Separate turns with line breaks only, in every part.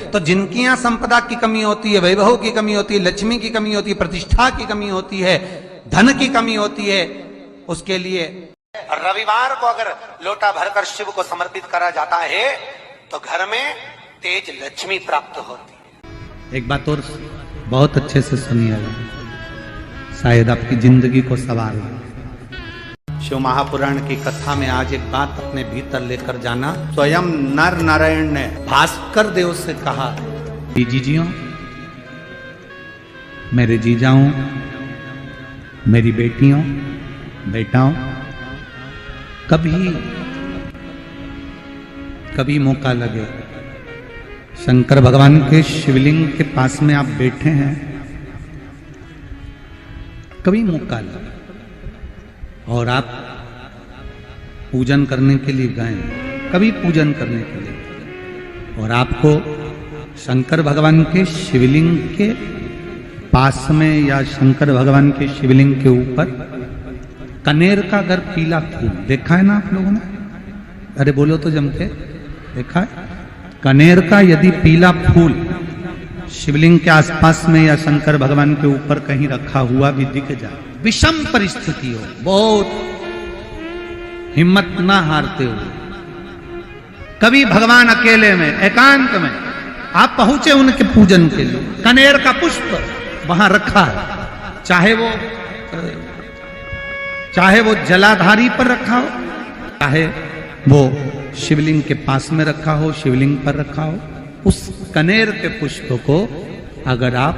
तो जिनकी यहां संपदा की कमी होती है, वैभव की कमी होती है, लक्ष्मी की कमी होती है, प्रतिष्ठा की कमी होती है, धन की कमी होती है, उसके लिए रविवार को अगर लोटा भरकर शिव को समर्पित करा जाता है तो घर में तेज लक्ष्मी प्राप्त होती है। एक बात और बहुत अच्छे से सुनिएगा, शायद आपकी जिंदगी को सवार हो। शिव महापुराण की कथा में आज एक बात अपने भीतर लेकर जाना। स्वयं नर नारायण ने भास्कर देव से कहा, जीजियों, मेरे जीजाओं, मेरी बेटियों, बेटाओं, कभी मौका लगे, शंकर भगवान के शिवलिंग के पास में आप बैठे हैं, कभी मौका लगे और आप पूजन करने के लिए गए, कभी पूजन करने के लिए, और आपको शंकर भगवान के शिवलिंग के पास में या शंकर भगवान के शिवलिंग के ऊपर कनेर का अगर पीला फूल देखा है ना आप लोगों ने, अरे बोलो तो जम के, देखा है? कनेर का यदि पीला फूल शिवलिंग के आसपास में या शंकर भगवान के ऊपर कहीं रखा हुआ भी दिख जाए, विषम परिस्थिति हो, बहुत हिम्मत ना हारते हो, कभी भगवान अकेले में एकांत में आप पहुंचे उनके पूजन के लिए, कनेर का पुष्प वहां रखा है, चाहे वो जलाधारी पर रखा हो, चाहे वो शिवलिंग के पास में रखा हो, शिवलिंग पर रखा हो, उस कनेर के पुष्प को अगर आप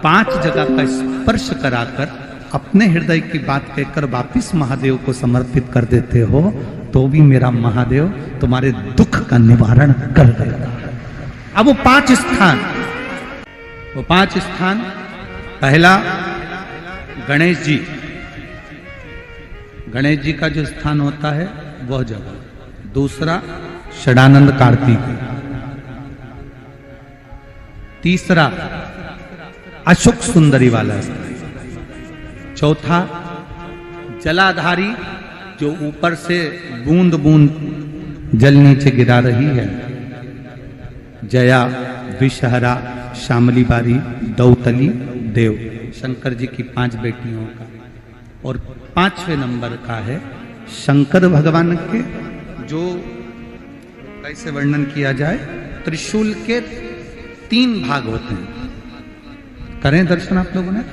5 जगह का स्पर्श कराकर अपने हृदय की बात कहकर वापिस महादेव को समर्पित कर देते हो, तो भी मेरा महादेव तुम्हारे दुख का निवारण कर देगा। अब वो 5 स्थान, पहला गणेश जी का जो स्थान होता है वह जगह, दूसरा षडानंद कार्तिक, तीसरा अशोक सुंदरी वाला स्थान, चौथा जलाधारी जो ऊपर से बूंद बूंद जल नीचे गिरा रही है, जया, विषहरा, श्यामली बारी, दौतली, देव, शंकर जी की 5 बेटियों का, और 5वें नंबर का है शंकर भगवान के, जो कैसे वर्णन किया जाए, त्रिशूल के 3 भाग होते हैं। करें दर्शन आप लोगों ने,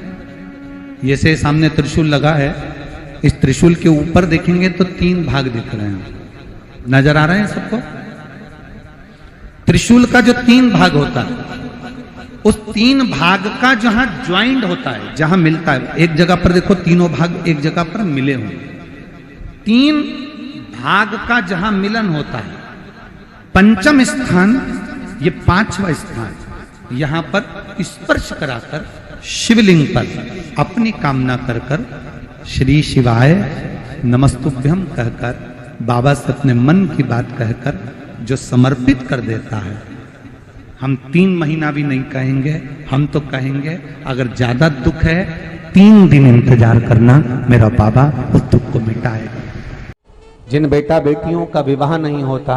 ये से सामने त्रिशूल लगा है, इस त्रिशूल के ऊपर देखेंगे तो 3 भाग दिख रहे हैं, नजर आ रहे हैं सबको? त्रिशूल का जो 3 भाग होता है, उस 3 भाग का जहां ज्वाइंट होता है, जहां मिलता है, एक जगह पर देखो तीनों भाग एक जगह पर मिले हुए, 3 भाग का जहां मिलन होता है, 5वां स्थान, ये 5वां स्थान, यहां पर स्पर्श कराकर शिवलिंग पर अपनी कामना कर कर श्री शिवाय नमस्तुभ्यम कहकर बाबा से अपने मन की बात कहकर जो समर्पित कर देता है, हम 3 महीना भी नहीं कहेंगे, हम तो कहेंगे अगर ज्यादा दुख है 3 दिन इंतजार करना, मेरा बाबा उस दुख को मिटाएगा। जिन बेटा बेटियों का विवाह नहीं होता,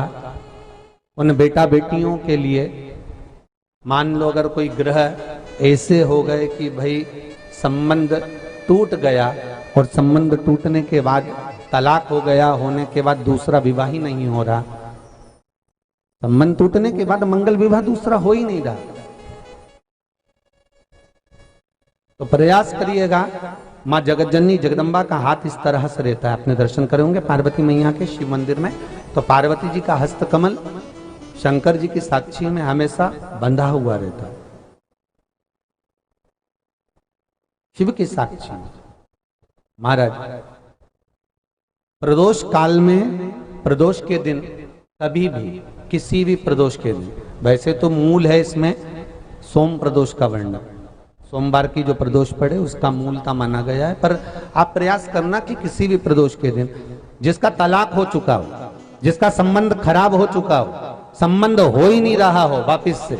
उन बेटा बेटियों के लिए मान लो अगर कोई ग्रह ऐसे हो गए कि भाई संबंध टूट गया, और संबंध टूटने के बाद तलाक हो गया, होने के बाद दूसरा विवाह ही नहीं हो रहा, संबंध टूटने के बाद मंगल विवाह दूसरा हो ही नहीं रहा, तो प्रयास करिएगा। माँ जगतजननी जगदम्बा का हाथ इस तरह से रहता है, आपने दर्शन करे होंगे पार्वती मैया के शिव मंदिर में, तो पार्वती जी का हस्त कमल शंकर जी की साक्षी में हमेशा बंधा हुआ रहता है, शिव की साक्षी में। महाराज प्रदोष काल में, प्रदोष के दिन, कभी भी किसी भी प्रदोष के दिन, वैसे तो मूल है इसमें सोम प्रदोष का वर्णन, सोमवार की जो प्रदोष पड़े उसका मूलता माना गया है, पर आप प्रयास करना कि किसी भी प्रदोष के दिन जिसका तलाक हो चुका हो, जिसका संबंध खराब हो चुका हो, संबंध हो ही नहीं रहा हो वापिस से,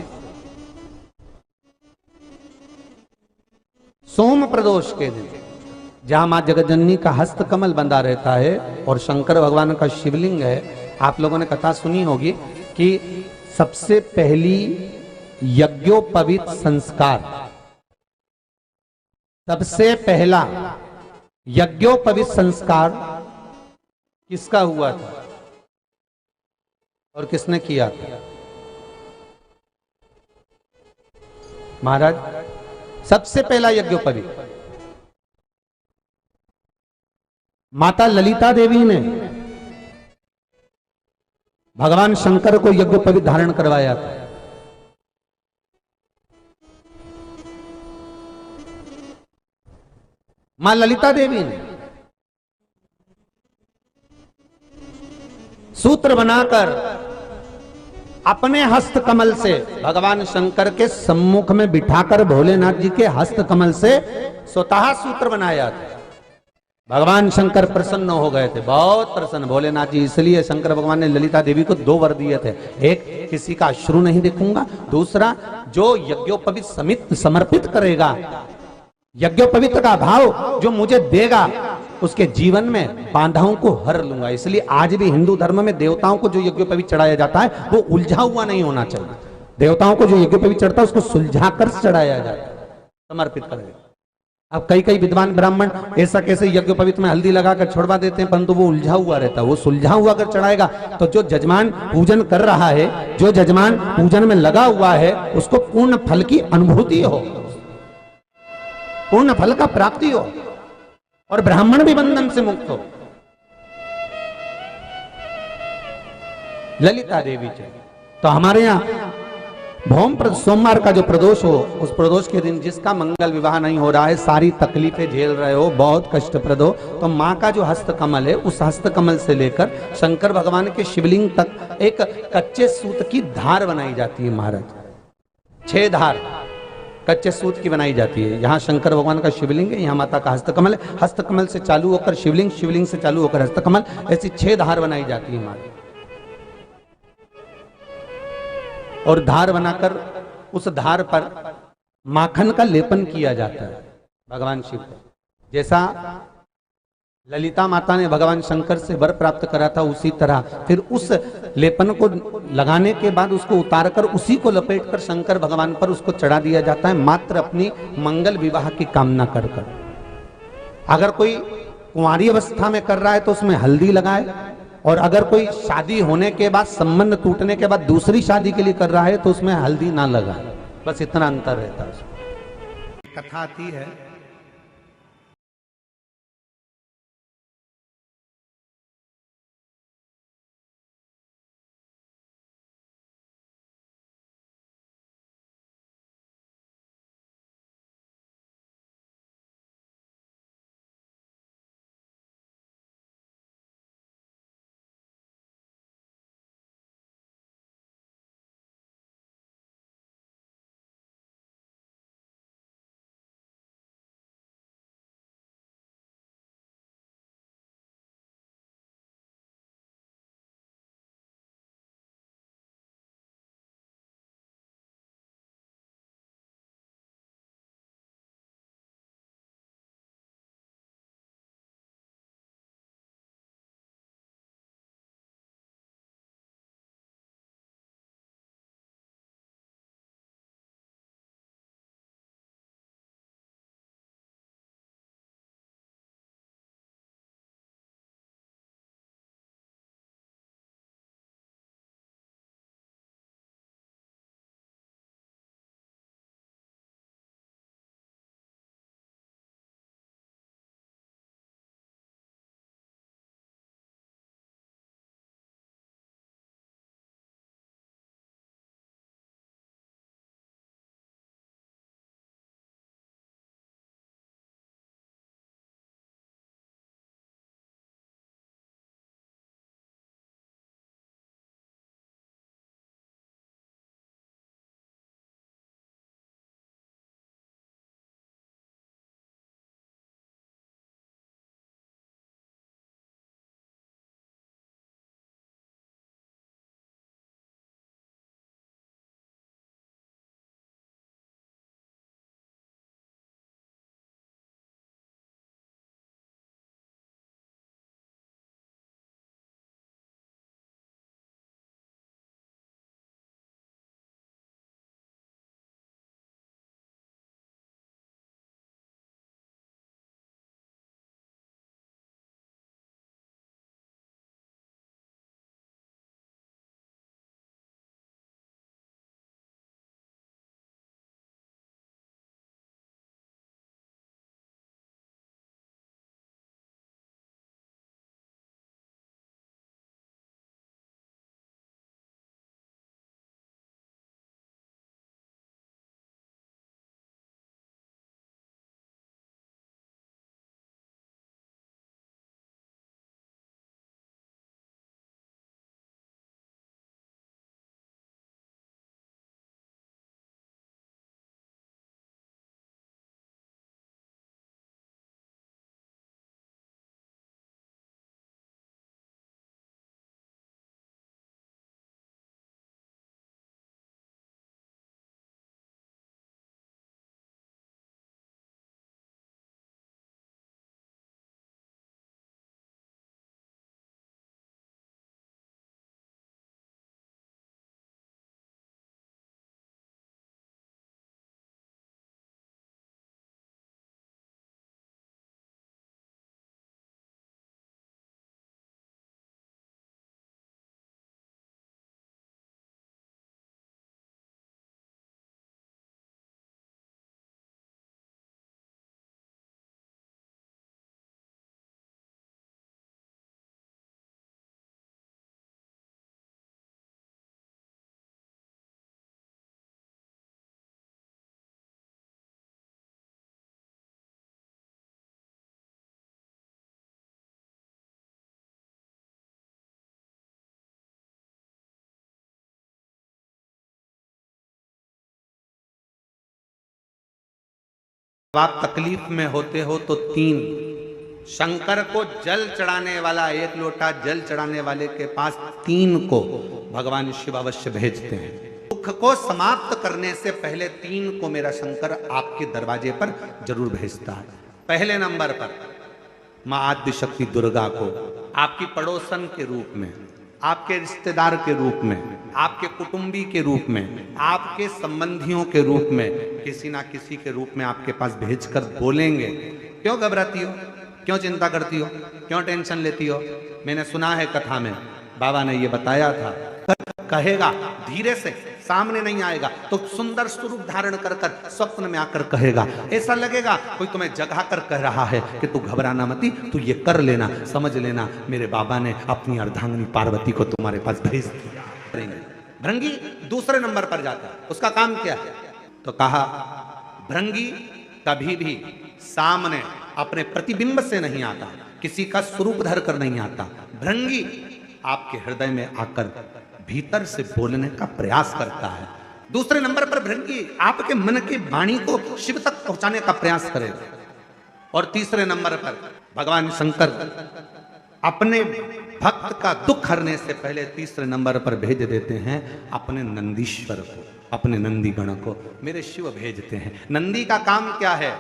सोम प्रदोष के दिन जहां मां जगतजननी का हस्त कमल बंधा रहता है और शंकर भगवान का शिवलिंग है, आप लोगों ने कथा सुनी होगी कि सबसे पहली यज्ञोपवीत संस्कार, सबसे पहला यज्ञोपवीत संस्कार किसका हुआ था और किसने किया था? महाराज, सबसे पहला यज्ञोपवीत माता ललिता देवी ने भगवान शंकर को यज्ञोपवीत धारण करवाया था। मां ललिता देवी ने सूत्र बनाकर अपने हस्त कमल से भगवान शंकर के सम्मुख में बिठाकर भोलेनाथ जी के हस्त कमल से स्वतः सूत्र बनाया था। भगवान शंकर प्रसन्न हो गए थे, बहुत प्रसन्न भोलेनाथ जी। इसलिए शंकर भगवान ने ललिता देवी को 2 वर दिए थे, एक किसी का अश्रु नहीं देखूंगा, दूसरा जो यज्ञोपवीत समित समर्पित करेगा, यज्ञोपवीत का भाव जो मुझे देगा, उसके जीवन में बाधाओं को हर लूंगा। इसलिए आज भी हिंदू धर्म में देवताओं को जो यज्ञोपवीत चढ़ाया जाता है वो उलझा हुआ नहीं होना चाहिए। देवताओं को जो यज्ञोपवीत चढ़ता है उसको सुलझाकर चढ़ाया जाता है, समर्पित करेगा। अब कई विद्वान ब्राह्मण ऐसा कैसे यज्ञोपवीत में हल्दी लगाकर छोड़वा देते हैं, परंतु वो उलझा हुआ रहता है। वो सुलझा हुआ अगर चढ़ाएगा तो जो जजमान पूजन कर रहा है, जो जजमान पूजन में लगा हुआ है, उसको पूर्ण फल की अनुभूति हो, पूर्ण फल का प्राप्ति हो और ब्राह्मण भी बंधन से मुक्त हो। ललिता देवी जी तो हमारे यहाँ भौम सोमवार का जो प्रदोष हो, उस प्रदोष के दिन जिसका मंगल विवाह नहीं हो रहा है, सारी तकलीफें झेल रहे हो, बहुत कष्टप्रद हो, तो माँ का जो हस्त कमल है, उस हस्त कमल से लेकर शंकर भगवान के शिवलिंग तक एक कच्चे सूत की धार बनाई जाती है। महाराज 6 धार कच्चे सूत की बनाई जाती है। यहाँ शंकर भगवान का शिवलिंग है, यहाँ माता का हस्तकमल है, हस्तकमल से चालू होकर शिवलिंग, शिवलिंग से चालू होकर हस्तकमल, ऐसी 6 धार बनाई जाती है हमारी। और धार बनाकर उस धार पर माखन का लेपन किया जाता है भगवान शिव को। जैसा ललिता माता ने भगवान शंकर से वर प्राप्त करा था, उसी तरह फिर उस लेपन को लगाने के बाद उसको उतारकर उसी को लपेटकर शंकर भगवान पर उसको चढ़ा दिया जाता है, मात्र अपनी मंगल विवाह की कामना कर कर। अगर कोई कुंवारी अवस्था में कर रहा है तो उसमें हल्दी लगाए, और अगर कोई शादी होने के बाद, संबंध टूटने के बाद दूसरी शादी के लिए कर रहा है तो उसमें हल्दी ना लगाए। बस इतना अंतर रहता है। कथा आती है आप तकलीफ में होते हो तो तीन, शंकर को जल चढ़ाने वाला, एक लोटा जल चढ़ाने वाले के पास तीन को भगवान शिव अवश्य भेजते हैं। दुख को समाप्त करने से पहले तीन को मेरा शंकर आपके दरवाजे पर जरूर भेजता है। पहले नंबर पर मां आद्य शक्ति दुर्गा को आपकी पड़ोसन के रूप में, आपके रिश्तेदार के रूप में, आपके कुटुंबी के रूप में, आपके संबंधियों के रूप में, किसी ना किसी के रूप में आपके पास भेजकर बोलेंगे, क्यों घबराती हो, क्यों चिंता करती हो, क्यों टेंशन लेती हो। मैंने सुना है कथा में बाबा ने ये बताया था, कहेगा धीरे से, सामने नहीं आएगा तो सुंदर स्वरूप धारण कर कर स्वप्न में आकर कहेगा। ऐसा लगेगा कोई तुम्हें जगा कर कह रहा है कि तू घबराना मती, तू ये कर लेना, समझ लेना मेरे बाबा ने अपनी अर्धांगिनी पार्वती को तुम्हारे पास भेज दिया। भृंगी दूसरे नंबर पर जाता है, उसका काम क्या है? तो कहा भृंगी कभी भी सामने अपने प्रतिबिंब से नहीं आता, किसी का स्वरूप धर कर नहीं आता। भृंगी आपके हृदय में आकर भीतर से बोलने का प्रयास करता है। दूसरे नंबर पर भृंगी आपके मन की वाणी को शिव तक पहुंचाने का प्रयास करेगा। और तीसरे नंबर पर भगवान शंकर अपने भक्त का दुख हरने से पहले तीसरे नंबर पर भेज देते हैं अपने नंदीश्वर को, अपने नंदी गण को मेरे शिव भेजते हैं। नंदी का काम क्या है?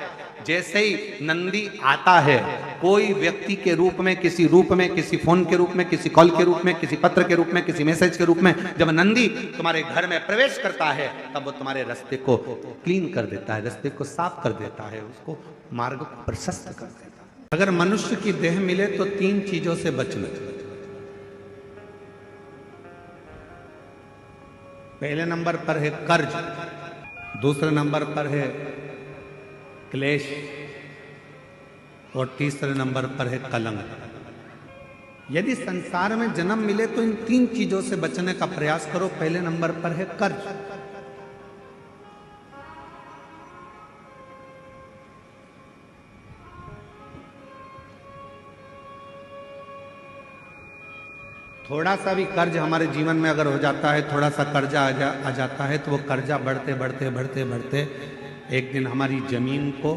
जैसे ही नंदी आता है, कोई व्यक्ति के रूप में, किसी रूप में, किसी फोन के रूप में, किसी कॉल के रूप में, किसी पत्र के रूप में, किसी मैसेज के रूप में, जब नंदी तुम्हारे घर में प्रवेश करता है तब वो तुम्हारे रास्ते को क्लीन कर देता है, रास्ते को साफ कर देता है, उसको मार्ग को प्रशस्त कर देता है। अगर मनुष्य की देह मिले तो तीन चीजों से बचना। पहले नंबर पर है कर्ज, दूसरे नंबर पर है क्लेश और तीसरे नंबर पर है कलंक। यदि संसार में जन्म मिले तो इन तीन चीजों से बचने का प्रयास करो। पहले नंबर पर है कर्ज। थोड़ा सा भी कर्ज हमारे जीवन में अगर हो जाता है, थोड़ा सा कर्जा आ जाता है तो वो कर्जा बढ़ते बढ़ते बढ़ते बढ़ते एक दिन हमारी जमीन को,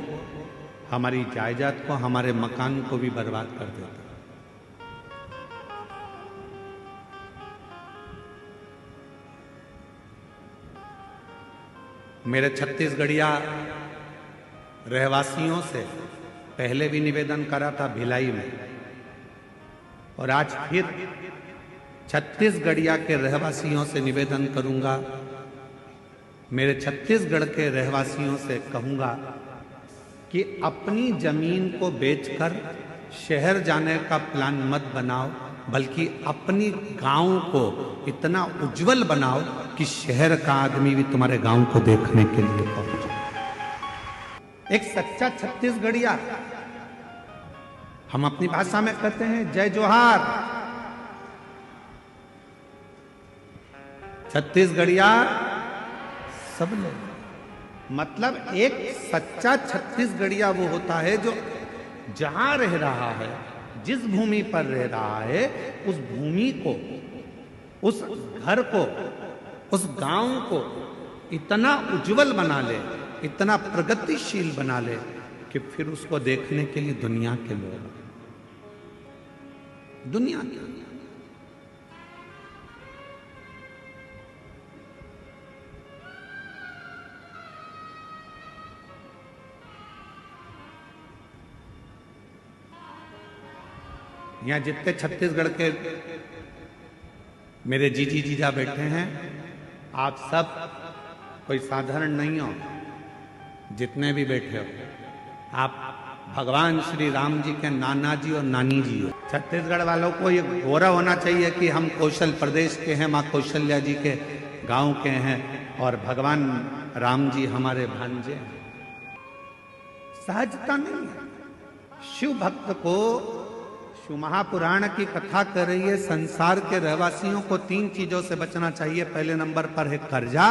हमारी जायदाद को, हमारे मकान को भी बर्बाद कर देता है। मेरे छत्तीसगढ़िया रहवासियों से पहले भी निवेदन करा था भिलाई में, और आज फिर छत्तीसगढ़िया के रहवासियों से निवेदन करूंगा, मेरे छत्तीसगढ़ के रहवासियों से कहूंगा कि अपनी जमीन को बेचकर शहर जाने का प्लान मत बनाओ, बल्कि अपनी गांव को इतना उज्जवल बनाओ कि शहर का आदमी भी तुम्हारे गांव को देखने के लिए पहुंचे। एक सच्चा छत्तीसगढ़िया, हम अपनी भाषा में कहते हैं जय जोहार। छत्तीसगढ़िया सब लोग, मतलब एक सच्चा छत्तीसगढ़िया वो होता है जो जहां रह रहा है, जिस भूमि पर रह रहा है, उस भूमि को, उस घर को, उस गांव को इतना उज्जवल बना ले, इतना प्रगतिशील बना ले कि फिर उसको देखने के लिए दुनिया के लोग, दुनिया के यहाँ जितने छत्तीसगढ़ के मेरे जीजी जीजा बैठे हैं, आप सब कोई साधारण नहीं हो। जितने भी बैठे हो आप भगवान श्री राम जी के नाना जी और नानी जी हो। छत्तीसगढ़ वालों को ये गौरव होना चाहिए कि हम कौशल प्रदेश के हैं, माँ कौशल्या जी के गांव के हैं और भगवान राम जी हमारे भांजे हैं। सहजता नहीं है। शिव भक्त को शिव महापुराण की कथा कर रही है, संसार के रहवासियों को तीन चीजों से बचना चाहिए। पहले नंबर पर है कर्जा,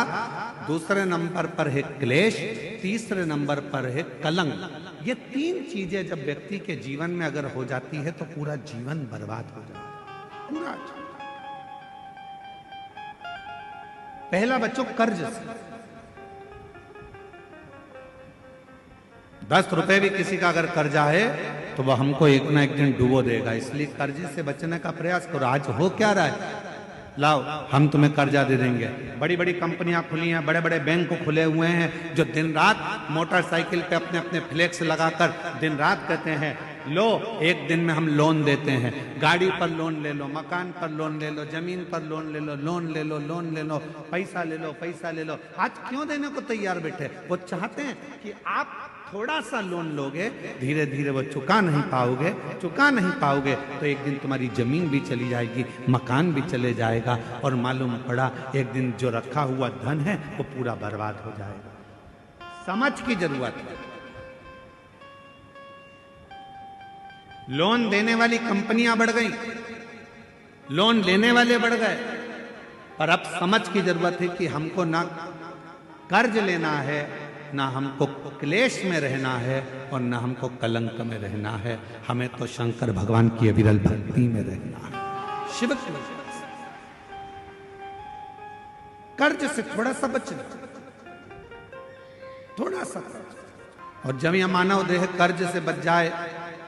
दूसरे नंबर पर है क्लेश, तीसरे नंबर पर है कलंक। ये तीन चीजें जब व्यक्ति के जीवन में अगर हो जाती है तो पूरा जीवन बर्बाद हो जाता है, पूरा। पहला बच्चों कर्ज से, ₹10 भी किसी का अगर कर्जा है तो वह हमको एक ना एक दिन डुबो देगा। इसलिए कर्जे से बचने का प्रयास करो। आज हो क्या रहा है, लाओ हम तुम्हें कर्जा दे देंगे। बड़ी बड़ी कंपनियां खुली हैं, बड़े बड़े बैंक खुले हुए हैं, जो दिन रात मोटरसाइकिल पे अपने अपने फ्लेक्स लगाकर दिन रात कहते हैं लो एक दिन में हम लोन देते हैं। गाड़ी पर लोन ले लो, मकान पर लोन ले लो, जमीन पर लोन ले लो, लोन ले लो, लोन ले लो, पैसा ले लो, पैसा ले लो। आज क्यों देने को तैयार बैठे? वो चाहते हैं कि आप थोड़ा सा लोन लोगे, धीरे धीरे वो चुका नहीं पाओगे तो एक दिन तुम्हारी जमीन भी चली जाएगी, मकान भी चले जाएगा, और मालूम पड़ा एक दिन जो रखा हुआ धन है वो पूरा बर्बाद हो जाएगा। समझ की जरूरत है। लोन देने वाली कंपनियां बढ़ गई, लोन लेने वाले बढ़ गए, पर अब समझ की जरूरत है कि हमको ना कर्ज लेना है, ना हमको क्लेश में रहना है, और ना हमको कलंक में रहना है। हमें तो शंकर भगवान की अविरल भक्ति में रहना है, शिव की वजह से। कर्ज से थोड़ा सा बचना, थोड़ा सा। और जब यह मानव देह कर्ज से बच जाए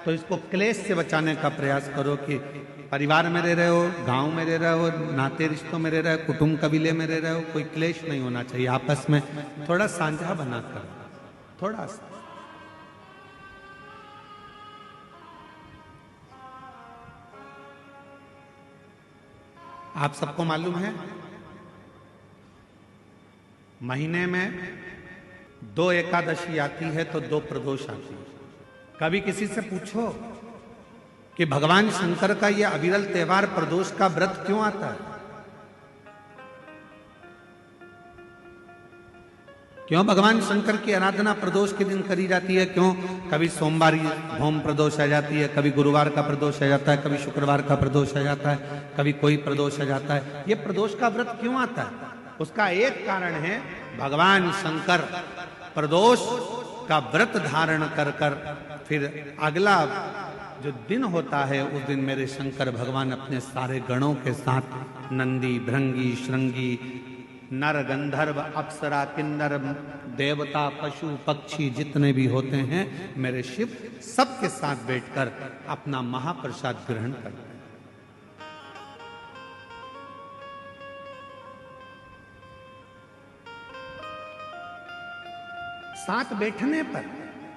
तो इसको क्लेश से बचाने का प्रयास करो कि परिवार में रह रहे हो, गांव में रह रहे हो, नाते रिश्तों में रह रहे हो, कुटुंब कबीले में रह रहे हो, कोई क्लेश नहीं होना चाहिए। आपस में थोड़ा साझा बनाकर, थोड़ा सा। आप सबको मालूम है महीने में 2 एकादशी आती है तो 2 प्रदोष आती है। कभी किसी से पूछो कि भगवान शंकर का यह अविरल त्योहार प्रदोष का व्रत क्यों आता है? क्यों भगवान शंकर की आराधना प्रदोष के दिन करी जाती है? क्यों कभी सोमवार होम प्रदोष आ जाती है, कभी गुरुवार का प्रदोष आ जाता है, कभी शुक्रवार का प्रदोष आ जाता है, कभी कोई प्रदोष आ जाता है। ये प्रदोष का व्रत क्यों आता है? उसका एक कारण है, भगवान शंकर प्रदोष का व्रत धारण कर फिर अगला जो दिन होता है उस दिन मेरे शंकर भगवान अपने सारे गणों के साथ नंदी, भृंगी, श्रृंगी, नर, गंधर्व, अप्सरा, किन्नर, देवता, पशु, पक्षी जितने भी होते हैं मेरे शिव सबके साथ बैठकर अपना महाप्रसाद ग्रहण करते हैं। साथ बैठने पर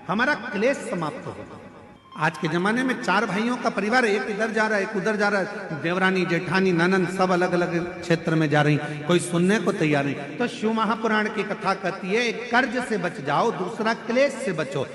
हमारा क्लेश समाप्त होगा। आज के जमाने में 4 भाइयों का परिवार, एक इधर जा रहा है, एक उधर जा रहा है, देवरानी, जेठानी, ननंद सब अलग अलग क्षेत्र में जा रही, कोई सुनने को तैयार नहीं। तो शिव महापुराण की कथा कहती है एक कर्ज से बच जाओ, दूसरा क्लेश से बचो।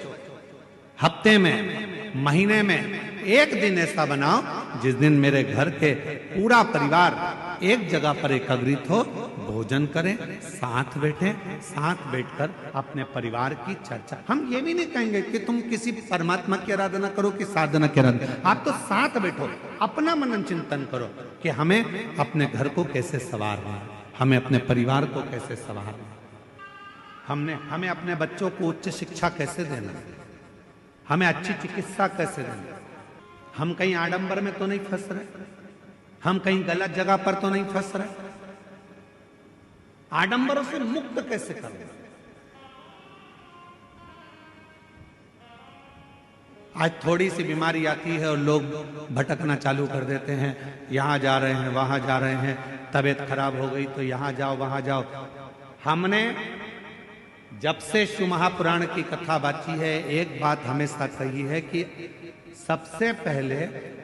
हफ्ते में, महीने में एक दिन ऐसा बनाओ जिस दिन मेरे घर के पूरा परिवार एक जगह पर एकत्रित हो, भोजन करें, साथ बैठें, साथ बैठकर अपने परिवार की चर्चा। हम ये भी नहीं कहेंगे कि तुम किसी परमात्मा की आराधना करो कि साधना की आराधना, आप तो साथ बैठो, अपना मनन चिंतन करो कि हमें अपने घर को कैसे संवारना है, हमें अपने परिवार को कैसे संवारना है, हमें अपने बच्चों को उच्च शिक्षा कैसे देना है, हमें अच्छी चिकित्सा कैसे देना है। हम कहीं आडंबर में तो नहीं फंस रहे, हम कहीं गलत जगह पर तो नहीं फंस रहे। आडंबरों से मुक्त कैसे करें? आज थोड़ी सी बीमारी आती है और लोग भटकना चालू कर देते हैं, यहां जा रहे हैं, वहां जा रहे हैं, तबीयत खराब हो गई तो यहां जाओ, वहां जाओ। हमने जब से शिव महापुराण की कथा बाची है, एक बात हमेशा कही है कि सबसे पहले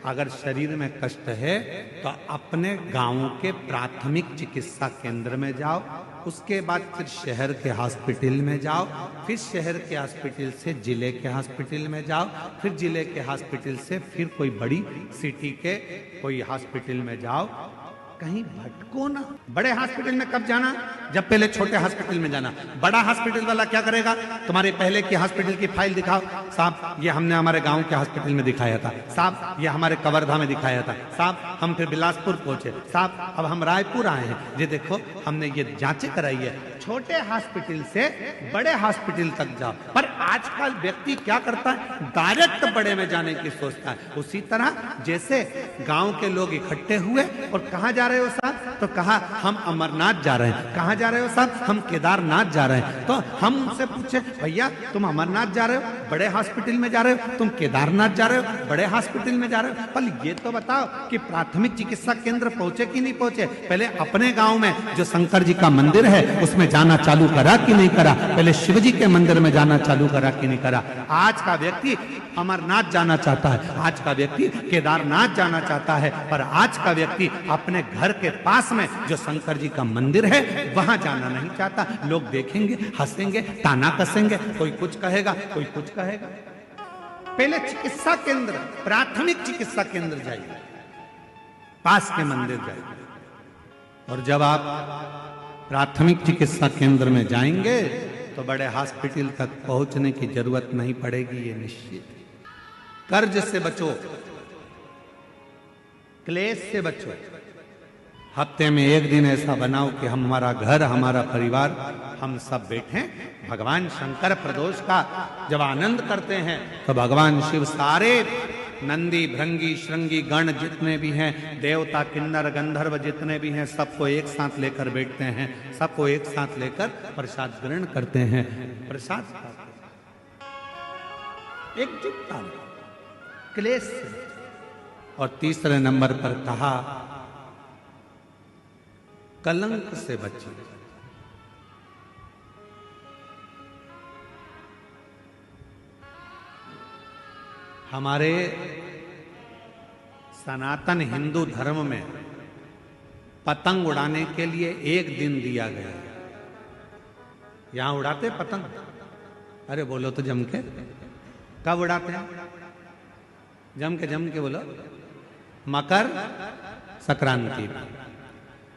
अगर शरीर में कष्ट है तो अपने गांव के प्राथमिक चिकित्सा केंद्र में जाओ, उसके बाद फिर शहर के हॉस्पिटल में जाओ, फिर शहर के हॉस्पिटल से जिले के हॉस्पिटल में जाओ, फिर जिले के हॉस्पिटल से फिर कोई बड़ी सिटी के कोई हॉस्पिटल में जाओ। कहीं भटको ना। बड़े हॉस्पिटल में कब जाना? जब पहले छोटे हॉस्पिटल में जाना। बड़ा हॉस्पिटल वाला क्या करेगा? तुम्हारे पहले की हॉस्पिटल की फाइल दिखाओ, साहब ये हमने हमारे गांव के हॉस्पिटल में दिखाया था, साहब ये हमारे कवर्धा में दिखाया था, साहब हम फिर बिलासपुर पहुंचे, साहब अब हम रायपुर आए हैं, ये देखो हमने ये जांचें कराई है, छोटे हॉस्पिटल से बड़े हॉस्पिटल तक जाओ। पर आजकल व्यक्ति क्या करता है, डायरेक्ट बड़े में जाने की सोचता है। उसी तरह जैसे गांव के लोग इकट्ठे हुए और कहां जा रहे हो साहब, तो कहा हम अमरनाथ जा रहे हैं। कहां जा रहे हो साहब, हम केदारनाथ जा रहे हैं। तो हम उनसे पूछे, भैया तुम अमरनाथ जा रहे हो, बड़े हॉस्पिटल में जा रहे हो, तुम केदारनाथ जा रहे हो, बड़े हॉस्पिटल में जा रहे हो। पर ये तो बताओ कि प्राथमिक चिकित्सा केंद्र पहुंचे कि नहीं पहुंचे। पहले अपने गांव में जो शंकर जी का मंदिर है उसमें जाना चालू करा कि नहीं करा, पहले शिव जी के मंदिर में जाना चालू करा कि नहीं करा। आज का व्यक्ति अमरनाथ जाना चाहता है, आज का व्यक्ति केदारनाथ जाना चाहता है, पर आज का व्यक्ति अपने घर के पास में जो शंकर जी का मंदिर है वहां जाना नहीं चाहता। लोग देखेंगे, हंसेंगे, ताना कसेंगे, कोई कुछ कहेगा, कोई कुछ कहेगा। पहले चिकित्सा केंद्र, प्राथमिक चिकित्सा केंद्र जाइए, पास के मंदिर जाइए। और जब आप प्राथमिक चिकित्सा केंद्र में जाएंगे तो बड़े हॉस्पिटल तक पहुंचने की जरूरत नहीं पड़ेगी, ये निश्चित। कर्ज से बचो, क्लेश से बचो। हफ्ते में एक दिन ऐसा बनाओ कि हमारा घर, हमारा परिवार, हम सब बैठे भगवान शंकर प्रदोष का जब आनंद करते हैं तो भगवान शिव सारे नंदी, भृंगी, श्रृंगी गण जितने भी हैं, देवता, किन्नर, गंधर्व जितने भी हैं, सबको एक साथ लेकर बैठते हैं, सबको एक साथ लेकर प्रसाद ग्रहण करते हैं, प्रसाद एकजुटता, क्लेश से। और तीसरे नंबर पर कहा कलंक से बचिए। हमारे सनातन हिंदू धर्म में पतंग उड़ाने के लिए एक दिन दिया गया। यहां उड़ाते पतंग? अरे बोलो तो जम के। कब उड़ाते हैं? जम के बोलो। मकर संक्रांति।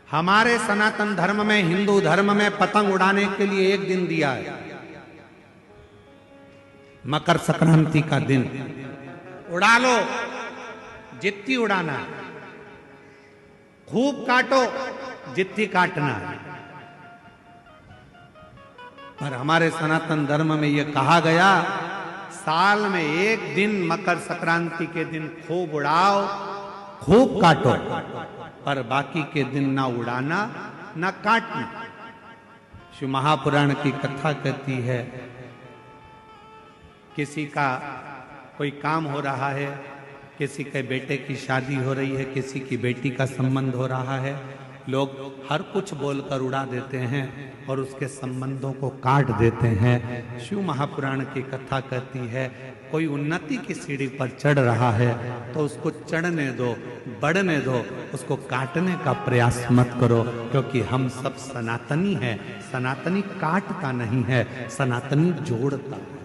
हमारे सनातन धर्म में, हिंदू धर्म में पतंग उड़ाने के लिए एक दिन दिया है, मकर संक्रांति का दिन। उड़ा लो जितनी उड़ाना है, खूब काटो जितनी काटना है। पर हमारे सनातन धर्म में यह कहा गया, साल में एक दिन मकर संक्रांति के दिन खूब उड़ाओ, खूब काटो, पर बाकी के दिन ना उड़ाना ना काटना। शिव महापुराण की कथा कहती है, किसी का कोई काम हो रहा है, किसी के बेटे की शादी हो रही है, किसी की बेटी का संबंध हो रहा है, लोग हर कुछ बोलकर उड़ा देते हैं और उसके संबंधों को काट देते हैं। शिव महापुराण की कथा कहती है, कोई उन्नति की सीढ़ी पर चढ़ रहा है तो उसको चढ़ने दो, बढ़ने दो, उसको काटने का प्रयास मत करो, क्योंकि हम सब सनातनी हैं। सनातनी काटता नहीं है, सनातनी जोड़ता है।